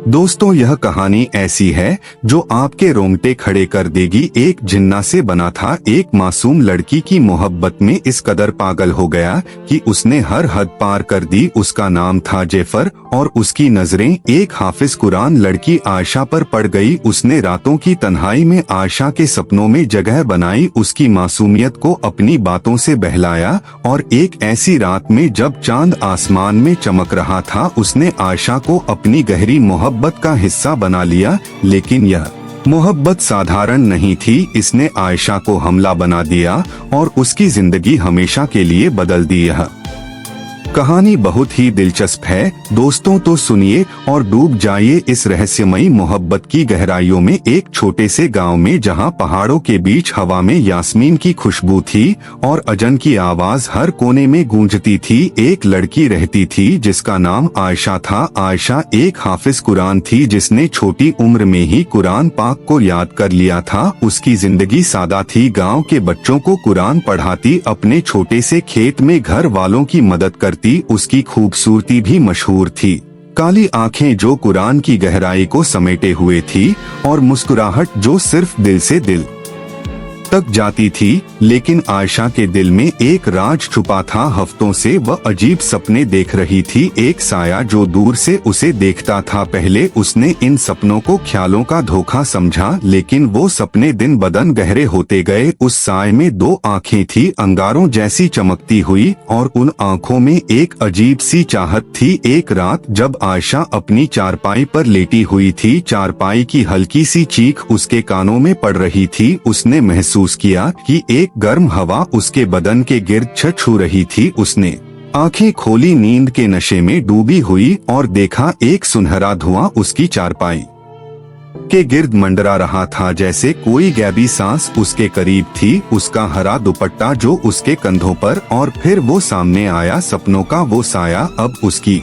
दोस्तों, यह कहानी ऐसी है जो आपके रोंगटे खड़े कर देगी। एक जिन्ना से बना था एक मासूम लड़की की मोहब्बत में इस कदर पागल हो गया कि उसने हर हद पार कर दी। उसका नाम था जेफर और उसकी नजरें एक हाफिज कुरान लड़की आयशा पर पड़ गई। उसने रातों की तन्हाई में आयशा के सपनों में जगह बनाई, उसकी मासूमियत को अपनी बातों से बहलाया और एक ऐसी रात में जब चांद आसमान में चमक रहा था, उसने आयशा को अपनी गहरी मोहब्बत का हिस्सा बना लिया। लेकिन यह मोहब्बत साधारण नहीं थी, इसने आयशा को हमला बना दिया और उसकी जिंदगी हमेशा के लिए बदल दी। यह कहानी बहुत ही दिलचस्प है दोस्तों, तो सुनिए और डूब जाइए इस रहस्यमयी मोहब्बत की गहराइयों में। एक छोटे से गांव में जहां पहाड़ों के बीच हवा में यास्मीन की खुशबू थी और अजन की आवाज हर कोने में गूंजती थी, एक लड़की रहती थी जिसका नाम आयशा था। आयशा एक हाफिज कुरान थी जिसने छोटी उम्र में ही कुरान पाक को याद कर लिया था। उसकी जिंदगी सादा थी, गाँव के बच्चों को कुरान पढ़ाती, अपने छोटे से खेत में घर वालों की मदद करती। उसकी खूबसूरती भी मशहूर थी, काली आंखें जो कुरान की गहराई को समेटे हुए थी और मुस्कुराहट जो सिर्फ दिल से दिल तक जाती थी। लेकिन आयशा के दिल में एक राज छुपा था। हफ्तों से वह अजीब सपने देख रही थी, एक साया जो दूर से उसे देखता था। पहले उसने इन सपनों को ख्यालों का धोखा समझा, लेकिन वो सपने दिन बदन गहरे होते गए। उस साए में दो आंखें थी, अंगारों जैसी चमकती हुई, और उन आंखों में एक अजीब सी चाहत थी। एक रात जब आयशा अपनी चारपाई पर लेटी हुई थी, चारपाई की हल्की सी चीख उसके कानों में पड़ रही थी। उसने महसूस किया कि एक गर्म हवा उसके बदन के गिर्द छू रही थी। उसने आंखें खोली, नींद के नशे में डूबी हुई, और देखा एक सुनहरा धुआं उसकी चारपाई के गिर्द मंडरा रहा था, जैसे कोई गैबी सांस उसके करीब थी। उसका हरा दुपट्टा जो उसके कंधों पर, और फिर वो सामने आया, सपनों का वो साया अब उसकी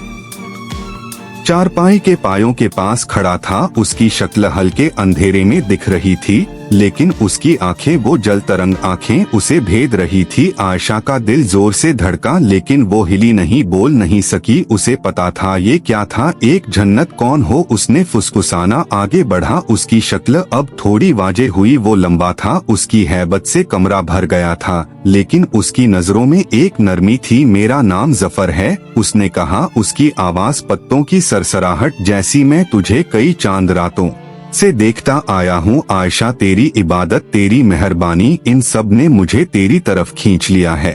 चारपाई के पायों के पास खड़ा था। उसकी शक्ल हल्के अंधेरे में दिख रही थी, लेकिन उसकी आंखें, वो जल तरंग आंखें, उसे भेद रही थी। आयशा का दिल जोर से धड़का, लेकिन वो हिली नहीं, बोल नहीं सकी। उसे पता था ये क्या था, एक जन्नत कौन हो। उसने फुसफुसाना आगे बढ़ा, उसकी शक्ल अब थोड़ी वाजे हुई। वो लंबा था, उसकी हैबत से कमरा भर गया था, लेकिन उसकी नजरों में एक नरमी थी। मेरा नाम जफर है, उसने कहा, उसकी आवाज पत्तों की सरसराहट जैसी। मैं तुझे कई चांद रातों से देखता आया हूँ आयशा, तेरी इबादत, तेरी मेहरबानी, इन सब ने मुझे तेरी तरफ खींच लिया है।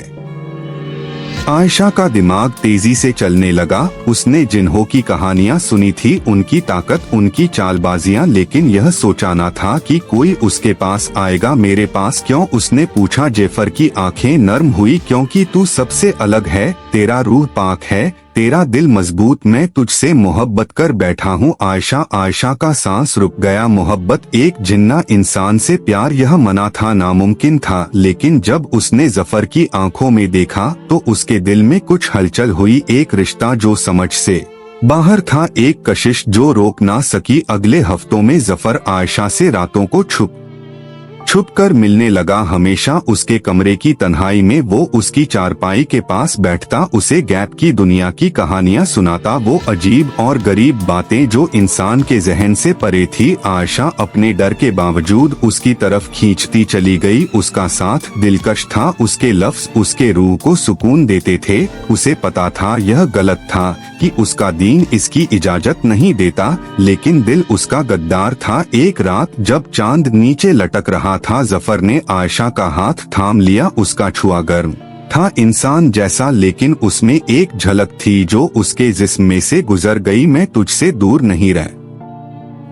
आयशा का दिमाग तेजी से चलने लगा। उसने जिन्हों की कहानियां सुनी थी, उनकी ताकत, उनकी चालबाजियां, लेकिन यह सोचा न था कि कोई उसके पास आएगा। मेरे पास क्यों? उसने पूछा। जेफर की आंखें नर्म हुई, क्योंकि तू सबसे अलग है, तेरा रूह पाक है, तेरा दिल मजबूत, मैं तुझसे मोहब्बत कर बैठा हूँ। आयशा का सांस रुक गया। मोहब्बत, एक जिन्ना इंसान से प्यार, यह मना था, नामुमकिन था। लेकिन जब उसने जफर की आंखों में देखा तो उसके दिल में कुछ हलचल हुई। एक रिश्ता जो समझ से बाहर था, एक कशिश जो रोक ना सकी। अगले हफ्तों में जफर आयशा से रातों को छुप कर मिलने लगा। हमेशा उसके कमरे की तन्हाई में वो उसकी चारपाई के पास बैठता, उसे गैप की दुनिया की कहानियां सुनाता, वो अजीब और गरीब बातें जो इंसान के जहन से परे थी। आयशा अपने डर के बावजूद उसकी तरफ खींचती चली गई। उसका साथ दिलकश था, उसके लफ्ज उसके रूह को सुकून देते थे। उसे पता था यह गलत था कि उसका दीन इसकी इजाजत नहीं देता, लेकिन दिल उसका गद्दार था। एक रात जब चांद नीचे लटक रहा था, जफर ने आयशा का हाथ थाम लिया। उसका छुआ गर्म था, इंसान जैसा, लेकिन उसमें एक झलक थी जो उसके जिस्म में से गुजर गई। मैं तुझसे दूर नहीं रह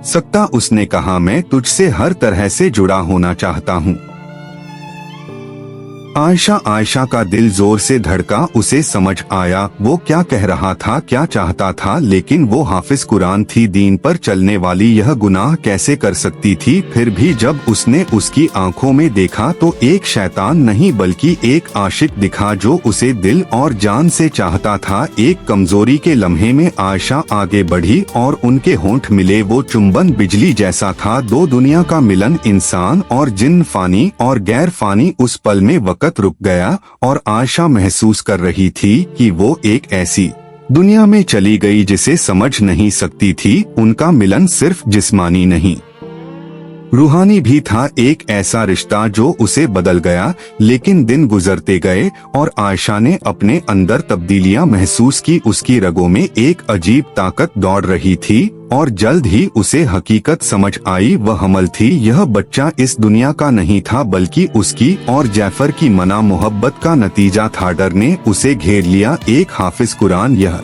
सकता, उसने कहा, मैं तुझसे हर तरह से जुड़ा होना चाहता हूँ। आयशा का दिल जोर से धड़का। उसे समझ आया वो क्या कह रहा था, क्या चाहता था, लेकिन वो हाफिज कुरान थी, दीन पर चलने वाली, यह गुनाह कैसे कर सकती थी। फिर भी जब उसने उसकी आंखों में देखा तो एक शैतान नहीं बल्कि एक आशिक दिखा जो उसे दिल और जान से चाहता था। एक कमजोरी के लम्हे में आयशा आगे बढ़ी और उनके होंठ मिले। वो चुंबन बिजली जैसा था, दो दुनिया का मिलन, इंसान और जिन्न, फानी और गैर फानी। उस पल में वक्त रुक गया और आयशा महसूस कर रही थी कि वो एक ऐसी दुनिया में चली गई जिसे समझ नहीं सकती थी। उनका मिलन सिर्फ जिस्मानी नहीं, रूहानी भी था। एक ऐसा रिश्ता जो उसे बदल गया। लेकिन दिन गुजरते गए और आयशा ने अपने अंदर तब्दीलियां महसूस की। उसकी रगों में एक अजीब ताकत दौड़ रही थी और जल्द ही उसे हकीकत समझ आई। वह हमल थी। यह बच्चा इस दुनिया का नहीं था बल्कि उसकी और जैफर की मना मोहब्बत का नतीजा था। डर ने उसे घेर लिया। एक हाफिज कुरान यह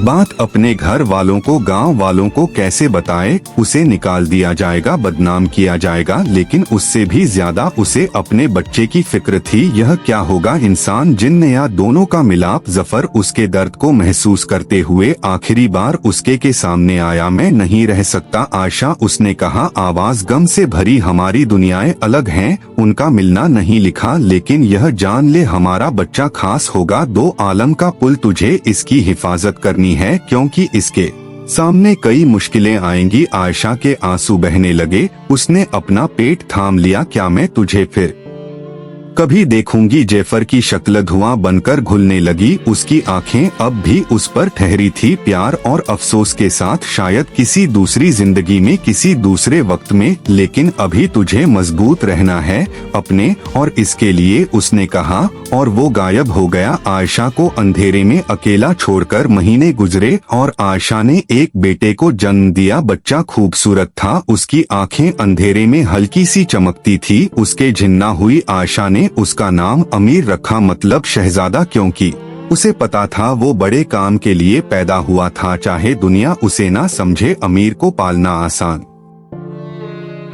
बात अपने घर वालों को, गांव वालों को कैसे बताए? उसे निकाल दिया जाएगा, बदनाम किया जाएगा। लेकिन उससे भी ज्यादा उसे अपने बच्चे की फिक्र थी। यह क्या होगा? इंसान जिन्न या दोनों का मिलाप। जफर उसके दर्द को महसूस करते हुए आखिरी बार उसके के सामने आया। मैं नहीं रह सकता आयशा, उसने कहा, आवाज गम से भरी। हमारी दुनियाएं अलग हैं, उनका मिलना नहीं लिखा। लेकिन यह जान ले, हमारा बच्चा खास होगा। दो आलम का पुल, तुझे इसकी हिफाजत करनी है क्योंकि इसके सामने कई मुश्किलें आएंगी। आयशा के आंसू बहने लगे। उसने अपना पेट थाम लिया। क्या मैं तुझे फिर कभी देखूंगी? जैफर की शक्ल धुआं बनकर घुलने लगी। उसकी आंखें अब भी उस पर ठहरी थी, प्यार और अफसोस के साथ। शायद किसी दूसरी जिंदगी में, किसी दूसरे वक्त में, लेकिन अभी तुझे मजबूत रहना है अपने और इसके लिए, उसने कहा और वो गायब हो गया। आयशा को अंधेरे में अकेला छोड़कर महीने गुजरे और आयशा ने एक बेटे को जन्म दिया। बच्चा खूबसूरत था, उसकी आंखें अंधेरे में हल्की सी चमकती थी। उसके जिन्ना हुई। आयशा ने उसका नाम अमीर रखा, मतलब शहजादा, क्योंकि उसे पता था वो बड़े काम के लिए पैदा हुआ था। चाहे दुनिया उसे ना समझे, अमीर को पालना आसान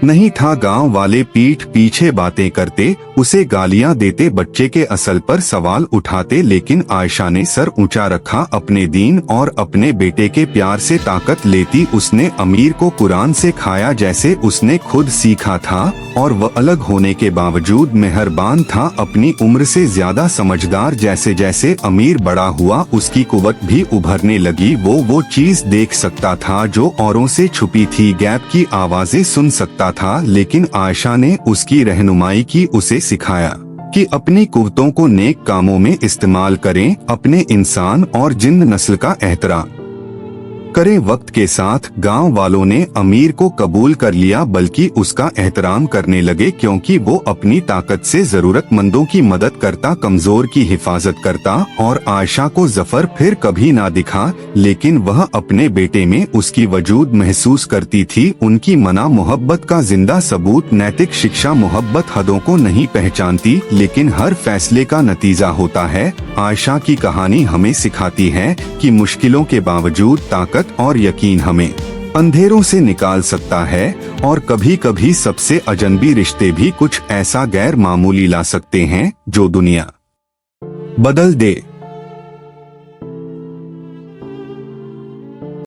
नहीं था। गांव वाले पीठ पीछे बातें करते, उसे गालियां देते, बच्चे के असल पर सवाल उठाते। लेकिन आयशा ने सर ऊंचा रखा। अपने दीन और अपने बेटे के प्यार से ताकत लेती। उसने अमीर को कुरान से खाया जैसे उसने खुद सीखा था और वह अलग होने के बावजूद मेहरबान था, अपनी उम्र से ज्यादा समझदार। जैसे जैसे अमीर बड़ा हुआ उसकी कुव्वत भी उभरने लगी। वो चीज देख सकता था जो औरों से छुपी थी। गैब की आवाजें सुन सकता था। लेकिन आयशा ने उसकी रहनुमाई की, उसे सिखाया कि अपनी कुव्वतों को नेक कामों में इस्तेमाल करें, अपने इंसान और जिन्न नस्ल का एहतराम करें। वक्त के साथ गांव वालों ने अमीर को कबूल कर लिया, बल्कि उसका एहतराम करने लगे क्योंकि वो अपनी ताकत से जरूरतमंदों की मदद करता, कमजोर की हिफाजत करता। और आयशा को जफर फिर कभी ना दिखा, लेकिन वह अपने बेटे में उसकी वजूद महसूस करती थी। उनकी मना मोहब्बत का जिंदा सबूत। नैतिक शिक्षा। मोहब्बत हदों को नहीं पहचानती, लेकिन हर फैसले का नतीजा होता है। आयशा की कहानी हमें सिखाती है कि मुश्किलों के बावजूद ताकत और यकीन हमें अंधेरों से निकाल सकता है। और कभी कभी सबसे अजनबी रिश्ते भी कुछ ऐसा गैर मामूली ला सकते हैं जो दुनिया बदल दे।